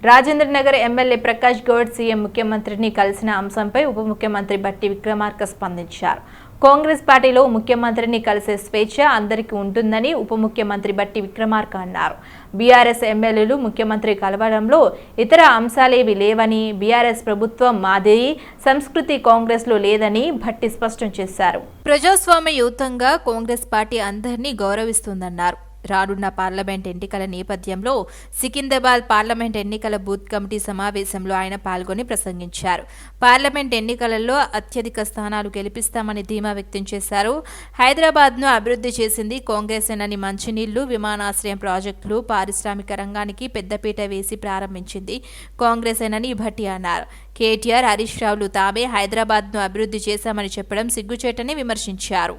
Rajendranagar MLA Prakash Goud CM ముఖ్యమంత్రిని కలిసిన అంశంపై ఉప ముఖ్యమంత్రి బట్టి విక్రమార్క స్పందించారు. కాంగ్రెస్ పార్టీలో ముఖ్యమంత్రిని కలిసే స్వేచ్ఛ అందరికీ ఉంటుందని ఉప ముఖ్యమంత్రి బట్టి విక్రమార్క అన్నారు. బీఆర్ఎస్ ఎమ్మెల్యేలు ముఖ్యమంత్రి కలవడంలో ఇతర అంశాలేవి లేవని, బీఆర్ఎస్ ప్రభుత్వం మాదిరి సంస్కృతి కాంగ్రెస్ లో లేదని భట్టి స్పష్టం చేశారు. ప్రజాస్వామ్యయుతంగా కాంగ్రెస్ పార్టీ అందరినీ గౌరవిస్తుందన్నారు. రానున్న పార్లమెంట్ ఎన్నికల నేపథ్యంలో సికింద్రాబాద్ పార్లమెంట్ ఎన్నికల బూత్ కమిటీ సమావేశంలో ఆయన పాల్గొని ప్రసంగించారు. పార్లమెంట్ ఎన్నికలలో అత్యధిక స్థానాలు గెలిపిస్తామని ధీమా వ్యక్తం చేశారు. హైదరాబాద్ను అభివృద్ధి చేసింది కాంగ్రెసేనని మంచినీళ్లు, విమానాశ్రయం ప్రాజెక్టులు, పారిశ్రామిక రంగానికి పెద్దపీట వేసి ప్రారంభించింది కాంగ్రెసేనని భట్టి అన్నారు. కేటీఆర్, హరీష్ రావులు తామే హైదరాబాద్ను అభివృద్ధి చేశామని చెప్పడం సిగ్గుచేటని విమర్శించారు.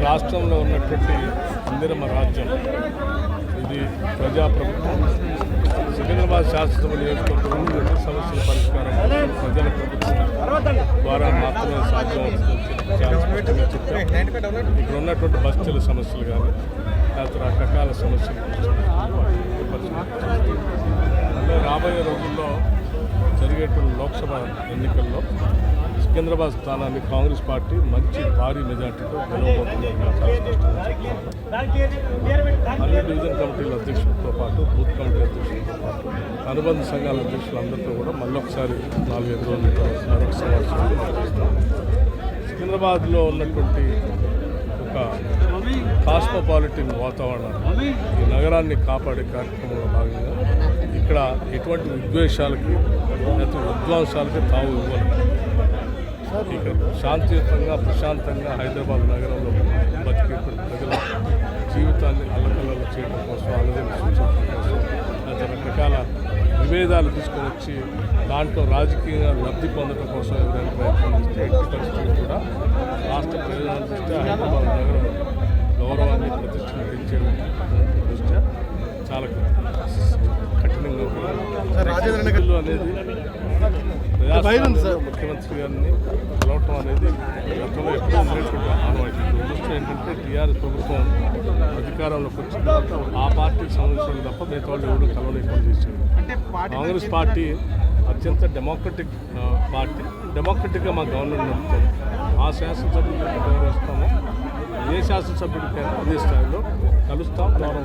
రాష్ట్రంలో ఉన్నటువంటి ఇందిరమ్మ రాజ్యం ఇది ప్రజాప్రభుత్వం. సికింద్రాబాద్ శాసనసభ నియోజకవర్గంలో ఎన్ని సమస్యల పరిష్కారం ప్రజల ప్రభుత్వం ద్వారా మాత్రమే సాధ్యమవుతుంది. ఇక్కడ ఉన్నటువంటి బస్తీల సమస్యలు కానీ లేకపోతే రకరకాల సమస్యలు అంటే రాబోయే రోజుల్లో జరిగేటువంటి లోక్సభ ఎన్నికల్లో సికింద్రాబాద్ స్థానాన్ని కాంగ్రెస్ పార్టీ మంచి భారీ మెజార్టీతో గెలవబోతుందని అన్ని డివిజన్ కమిటీల అధ్యక్షులతో పాటు బూత్ కమిటీ అధ్యక్షులతో పాటు అనుబంధ సంఘాల అధ్యక్షులందరితో కూడా మళ్ళొకసారి 4-5 రోజులతో మరొక సమావేశం చేస్తాం. సికింద్రాబాద్లో ఉన్నటువంటి ఒక కాస్మోపాలిటన్ వాతావరణాన్ని ఈ నగరాన్ని కాపాడే కార్యక్రమంలో భాగంగా ఇక్కడ ఎటువంటి విద్వేషాలకి లేకపోతే విధ్వంసాలకి తావు ఇవ్వాలి. ఇక్కడ శాంతియుతంగా ప్రశాంతంగా హైదరాబాద్ నగరంలో బతికేటువంటి ప్రజల జీవితాన్ని అల్లకల్లలో చేయడం కోసం, అల్లజల్లు సూచించడం కోసం, లేకపోతే రకరకాల విభేదాలు తీసుకొని వచ్చి దాంట్లో రాజకీయంగా లబ్ధి పొందడం కోసం ఎవరైనా ప్రయత్నం చేస్తే ఎట్టి పరిస్థితులు కూడా రాష్ట్ర ప్రయోజనాల దృష్ట్యా హైదరాబాద్ నగరం గౌరవాన్ని ప్రతిష్టను పెంచే దృష్ట్యా చాలా కఠినంగా రాజేంద్రనగర్లో అనేది ముఖ్యమంత్రి గారిని కలవటం అనేది గతంలో ఎప్పుడూ ఉండేటువంటి ఆనవాయితీ. దృష్టి ఏంటంటే టీఆర్ఎస్ ప్రభుత్వం అధికారంలోకి వచ్చిన తర్వాత ఆ పార్టీకి సంబంధించిన తప్ప మిగతా వాళ్ళు ఎవరు కలవలేకుండా చేశారు. కాంగ్రెస్ పార్టీ అత్యంత డెమోక్రటిక్ పార్టీ. డెమోక్రటిక్గా మా గవర్నమెంట్ నడుపుతుంది. ఆ శాసనసభ్యులకు గౌరవిస్తాము. ఏ శాసనసభ్యుడికైనా అదే స్థాయిలో కలుస్తాం, గౌరవం.